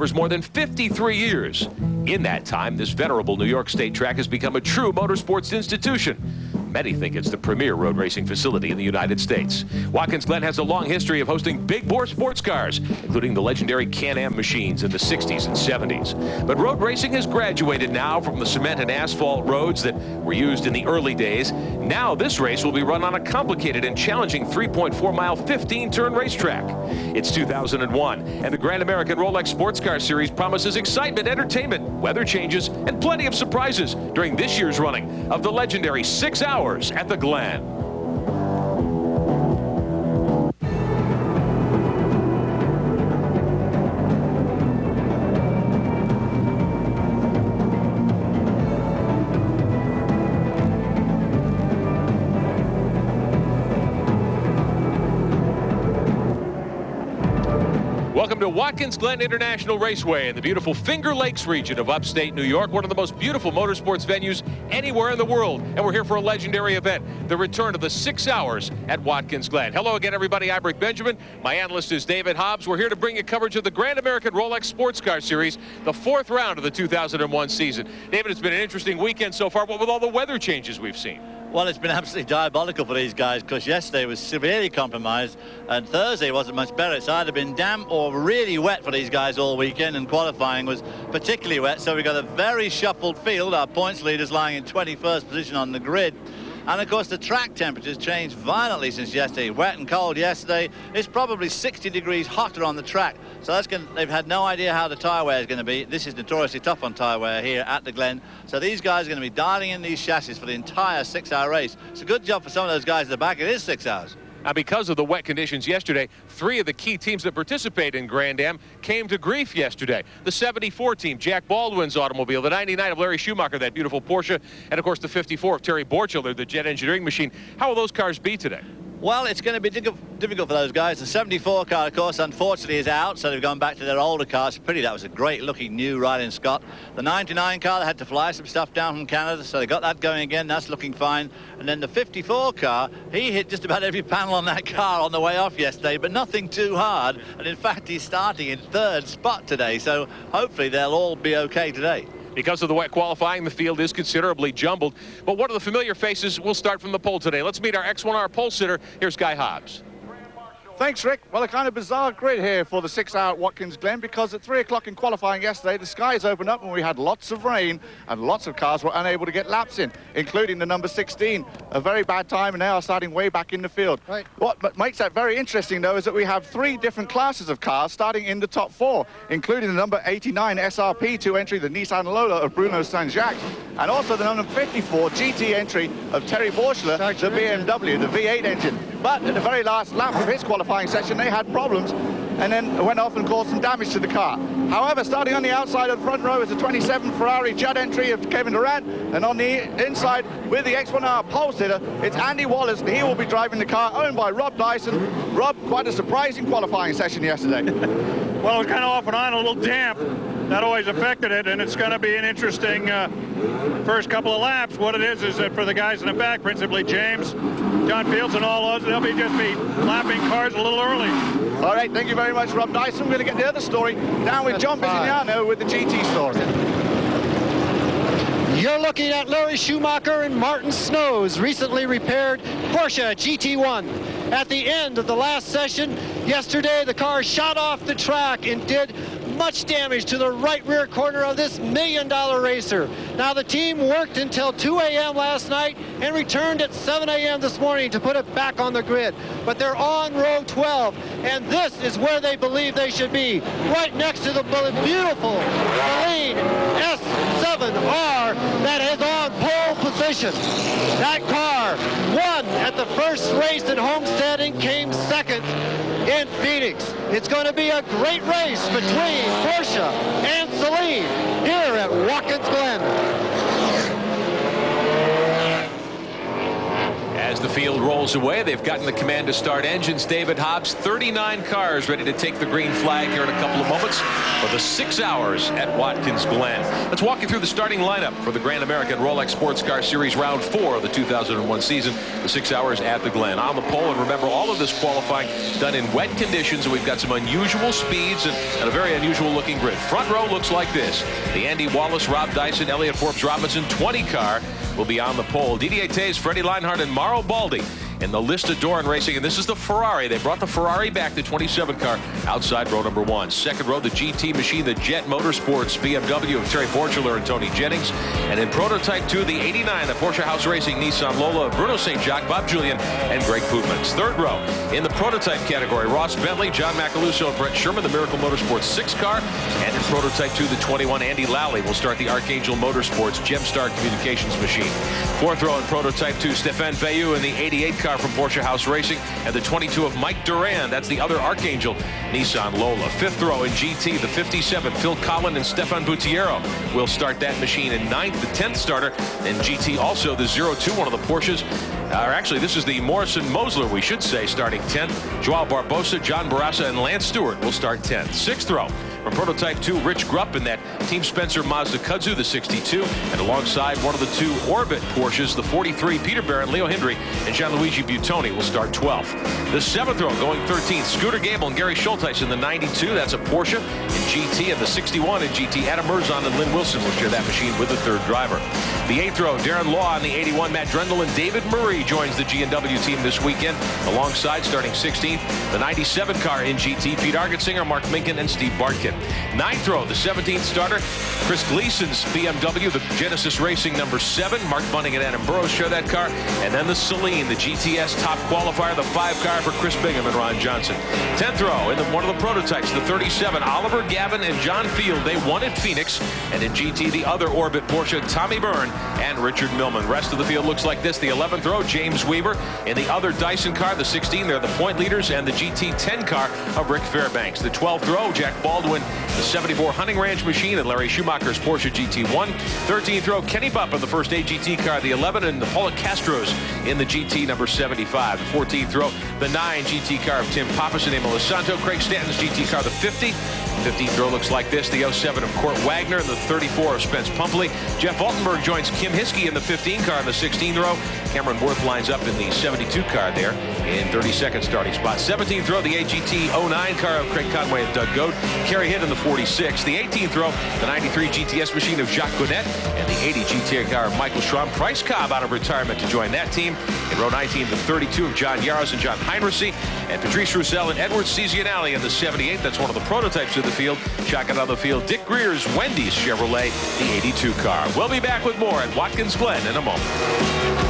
for more than 53 years. In that time, this venerable New York State track has become a true motorsports institution. Many think it's the premier road racing facility in the United States. Watkins Glen has a long history of hosting big-bore sports cars, including the legendary Can-Am machines in the 60s and 70s. But road racing has graduated now from the cement and asphalt roads that were used in the early days. Now this race will be run on a complicated and challenging 3.4-mile, 15-turn racetrack. It's 2001, and the Grand American Rolex Sports Car Series promises excitement, entertainment, weather changes, and plenty of surprises during this year's running of the legendary 6 hours at the Glen. Welcome to Watkins Glen International Raceway in the beautiful Finger Lakes region of upstate New York, one of the most beautiful motorsports venues anywhere in the world. And we're here for a legendary event, the return of the 6 hours at Watkins Glen. Hello again, everybody. I'm Benjiman. My analyst is David Hobbs. We're here to bring you coverage of the Grand American Rolex Sports Car Series, the 4th round of the 2001 season. David, it's been an interesting weekend so far, what with all the weather changes we've seen. Well, it's been absolutely diabolical for these guys, because yesterday was severely compromised and Thursday wasn't much better. It's either been damp or really wet for these guys all weekend, and qualifying was particularly wet. So we've got a very shuffled field. Our points leaders lying in 21st position on the grid. And of course the track temperatures changed violently since yesterday. Wet and cold yesterday. It's probably 60 degrees hotter on the track. So they've had no idea how the tyre wear is going to be. This is notoriously tough on tyre wear here at the Glen. So these guys are going to be dialing in these chassis for the entire 6-hour race. It's a good job for some of those guys at the back. It is 6 hours. Now, because of the wet conditions yesterday, 3 of the key teams that participate in Grand Am came to grief yesterday. The 74 team, Jack Baldwin's automobile, the 99 of Larry Schumacher, that beautiful Porsche, and of course the 54 of Terry Borchardt, the jet engineering machine. How will those cars be today? Well, it's going to be difficult for those guys. The 74 car, of course, unfortunately is out, so they've gone back to their older cars. Pity, that was a great-looking new Riding Scott. The 99 car, they had to fly some stuff down from Canada, so they got that going again. That's looking fine. And then the 54 car, he hit just about every panel on that car on the way off yesterday, but nothing too hard. And in fact, he's starting in 3rd spot today, so hopefully they'll all be okay today. Because of the wet qualifying, the field is considerably jumbled. But one of the familiar faces will start from the pole today. Let's meet our X1R pole sitter. Here's Guy Hobbs. Thanks, Rick. Well, a kind of bizarre grid here for the 6 hour at Watkins Glen, because at 3 o'clock in qualifying yesterday, the skies opened up and we had lots of rain and lots of cars were unable to get laps in, including the number 16. A very bad time, and they are starting way back in the field. Right. What makes that very interesting, though, is that we have 3 different classes of cars starting in the top 4, including the number 89 SRP2 entry, the Nissan Lola of Bruno Saint-Jacques, and also the number 54 GT entry of Terry Borchardt, the BMW, the V8 engine. But at the very last lap of his qualifying session, they had problems and then went off and caused some damage to the car. However, starting on the outside of the front row is the 27 Ferrari Judd entry of Kevin Durant, and on the inside with the X1R pole sitter, it's Andy Wallace, and he will be driving the car owned by Rob Dyson. Rob, quite a surprising qualifying session yesterday. Well, it was kind of off and on, a little damp. That always affected it, and it's going to be an interesting first couple of laps. What it is that for the guys in the back, principally James, John Fields, and all those, they'll just be lapping cars a little early. All right, thank you very much, Rob Dyson. We're going to get the other story down with John Bizignano with the GT story. You're looking at Larry Schumacher and Martin Snow's recently repaired Porsche GT1. At the end of the last session yesterday, the car shot off the track and did much damage to the right rear corner of this $1 million racer. Now, the team worked until 2 a.m. last night and returned at 7 a.m. this morning to put it back on the grid. But they're on row 12, and this is where they believe they should be, right next to the beautiful Glen S7R that is on pole position. That car won at the first race in Homestead and came second in Phoenix. It's going to be a great race between Porsche and Celine here at Watkins Glen. As the field rolls away, they've gotten the command to start engines. David Hobbs, 39 cars ready to take the green flag here in a couple of moments for the 6 hours at Watkins Glen. Let's walk you through the starting lineup for the Grand American Rolex Sports Car Series Round 4 of the 2001 season. The 6 hours at the Glen. On the pole, and remember, all of this qualifying done in wet conditions, and we've got some unusual speeds and a very unusual looking grid. Front row looks like this. The Andy Wallace, Rob Dyson, Elliott Forbes Robinson 20 car will be on the pole. Didier Tays, Freddie Leinhardt, and Mauro Baldi in the list of Doran Racing, and this is the Ferrari. They brought the Ferrari back, the 27 car, outside row number 1. Second row, the GT machine, the Jet Motorsports BMW of Terry Portuler and Tony Jennings. And in prototype 2, the 89, the Porsche House Racing Nissan Lola of Bruno St. Jacques, Bob Julian, and Greg Pootmans. Third row, in the prototype category, Ross Bentley, John Macaluso, and Brett Sherman, the Miracle Motorsports 6 car. And in prototype 2, the 21, Andy Lally will start the Archangel Motorsports Gemstar Communications machine. Fourth row in prototype 2, Stéphane Veilleux in the 88 car from Porsche House Racing, and the 22 of Mike Duran. That's the other Archangel Nissan Lola. Fifth row in GT, the 57, Phil Collin and Stefan Buttiero will start that machine. In ninth, the 10th starter in GT, also the 02, one of the Porsches. Or actually, this is the Morrison Mosler, we should say, starting 10th. Joao Barbosa, John Barraza, and Lance Stewart will start 10th. Sixth row from prototype 2, Rich Grupp in that Team Spencer Mazda Kudzu, the 62, and alongside one of the 2 Orbit Porsches, the 43, Peter Barron, Leo Hendry, and Gianluigi Buttoni will start 12th. The 7th row going 13th, Scooter Gable and Gary Schulteis in the 92, that's a Porsche in GT, and the 61 in GT, Adam Merzon and Lynn Wilson will share that machine with the 3rd driver. The 8th row, Darren Law in the 81, Matt Drendel and David Murray joins the G&W team this weekend, alongside starting 16th, the 97 car in GT, Pete Argetsinger, Mark Minkin, and Steve Bartkin. 9th row, the 17th starter, Chris Gleason's BMW, the Genesis Racing number 7. Mark Bunning and Adam Burrows share that car. And then the Celine, the GTS top qualifier, the 5 car for Chris Bingham and Ron Johnson. 10th row, in one of the prototypes, the 37, Oliver Gavin and John Field. They won at Phoenix. And in GT, the other Orbit Porsche, Tommy Byrne and Richard Millman. Rest of the field looks like this. The 11th row, James Weaver. In the other Dyson car, the 16, they're the point leaders, and the GT 10 car of Rick Fairbanks. The 12th row, Jack Baldwin, the 74 Hunting Ranch machine, and Larry Schumacher's Porsche GT1. 13th row, Kenny Bupp in the first AGT car, the 11, and the Paula Castros in the GT number 75. The 14th row, the 9 GT car of Tim Pappas and Emil Santo. Craig Stanton's GT car, the 50. 15th row looks like this. The 07 of Court Wagner and the 34 of Spence Pumpley. Jeff Altenberg joins Kim Hiskey in the 15 car in the 16th row. Cameron Worth lines up in the 72 car there in 32nd starting spot. 17th row, the AGT 09 car of Craig Conway and Doug Goad. Kerry Hitt in the 46. The 18th row, the 93 GTS machine of Jacques Gonnet, and the 80 GT car of Michael Schramm. Price Cobb out of retirement to join that team. In row 19, the 32 of John Yaros and John Heinrichsey, and Patrice Roussel and Edward Cizianelli in the 78. That's one of the prototypes of the field. Check out on the field, Dick Greer's Wendy's Chevrolet, the 82 car. We'll be back with more at Watkins Glen in a moment.